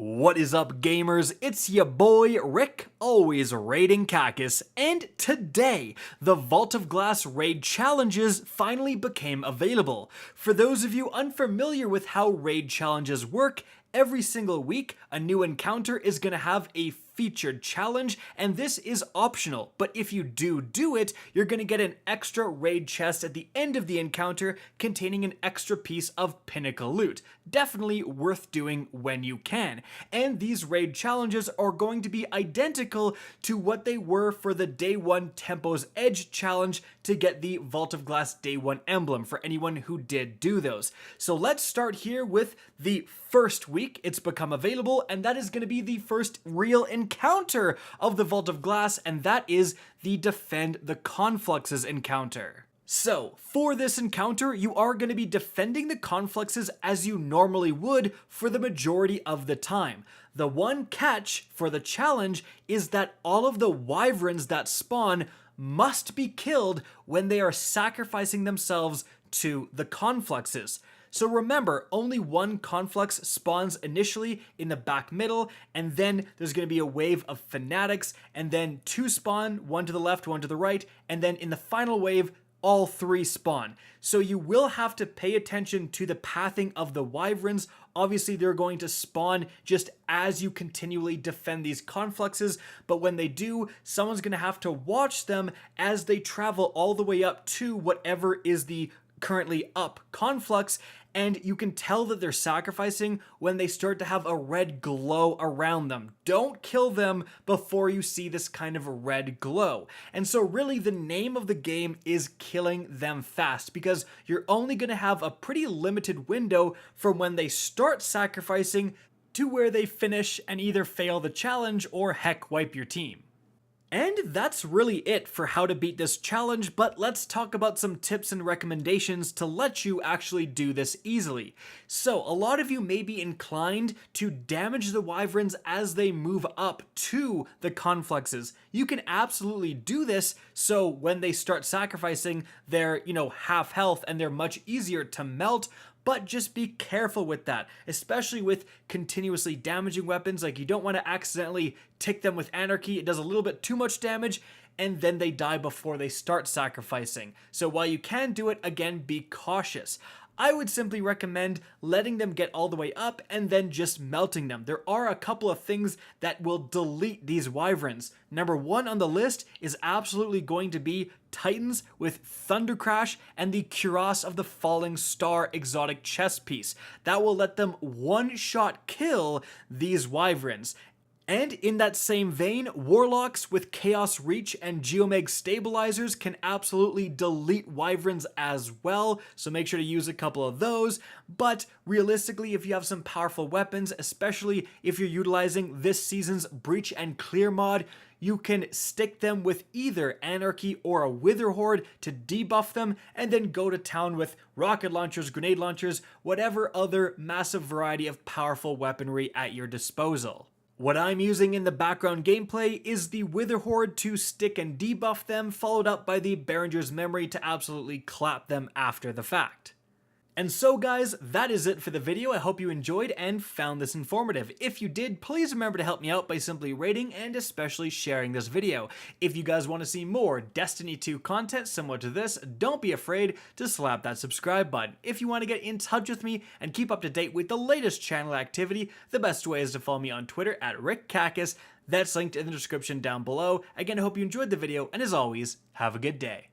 What is up, gamers? It's your boy Rick, always raiding Kackis, and today the Vault of Glass raid challenges finally became available. For those of you unfamiliar with how raid challenges work, every single week a new encounter is going to have a featured challenge, and this is optional, but if you do it, you're going to get an extra raid chest at the end of the encounter containing an extra piece of pinnacle loot. Definitely worth doing when you can. And these raid challenges are going to be identical to what they were for the Day 1 Tempo's Edge challenge to get the Vault of Glass Day 1 emblem for anyone who did do those. So let's start here with the first week it's become available, and that is going to be the first real encounter of the Vault of Glass, and that is the Defend the Confluxes encounter. So, for this encounter, you are going to be defending the Confluxes as you normally would for the majority of the time. The one catch for the challenge is that all of the wyverns that spawn must be killed when they are sacrificing themselves to the Confluxes. So remember, only one Conflux spawns initially in the back middle, and then there's going to be a wave of Fanatics, and then two spawn, one to the left, one to the right, and then in the final wave, all three spawn. So you will have to pay attention to the pathing of the wyverns. Obviously, they're going to spawn just as you continually defend these Confluxes, but when they do, someone's going to have to watch them as they travel all the way up to whatever is the currently up Conflux, and you can tell that they're sacrificing when they start to have a red glow around them. Don't kill them before you see this kind of a red glow. And so really the name of the game is killing them fast, because you're only going to have a pretty limited window from when they start sacrificing to where they finish and either fail the challenge or heck wipe your team. And that's really it for how to beat this challenge, but let's talk about some tips and recommendations to let you actually do this easily. So, a lot of you may be inclined to damage the wyverns as they move up to the Confluxes. You can absolutely do this, so when they start sacrificing, they're, half health and they're much easier to melt. But just be careful with that, especially with continuously damaging weapons. Like, you don't want to accidentally tick them with Anarchy. It does a little bit too much damage, and then they die before they start sacrificing. So while you can do it, again, be cautious. I would simply recommend letting them get all the way up and then just melting them. There are a couple of things that will delete these wyverns. Number one on the list is absolutely going to be Titans with Thunder Crash and the Cuirass of the Falling Star exotic chest piece. That will let them one-shot kill these wyverns. And in that same vein, Warlocks with Chaos Reach and Geomeg Stabilizers can absolutely delete wyverns as well, so make sure to use a couple of those. But realistically, if you have some powerful weapons, especially if you're utilizing this season's Breach and Clear mod, you can stick them with either Anarchy or a Wither Horde to debuff them, and then go to town with rocket launchers, grenade launchers, whatever other massive variety of powerful weaponry at your disposal. What I'm using in the background gameplay is the Wither Horde to stick and debuff them, followed up by the Behringer's Memory to absolutely clap them after the fact. And so guys, that is it for the video. I hope you enjoyed and found this informative. If you did, please remember to help me out by simply rating and especially sharing this video. If you guys want to see more Destiny 2 content similar to this, don't be afraid to slap that subscribe button. If you want to get in touch with me and keep up to date with the latest channel activity, the best way is to follow me on Twitter at RickKackis. That's linked in the description down below. Again, I hope you enjoyed the video, and as always, have a good day.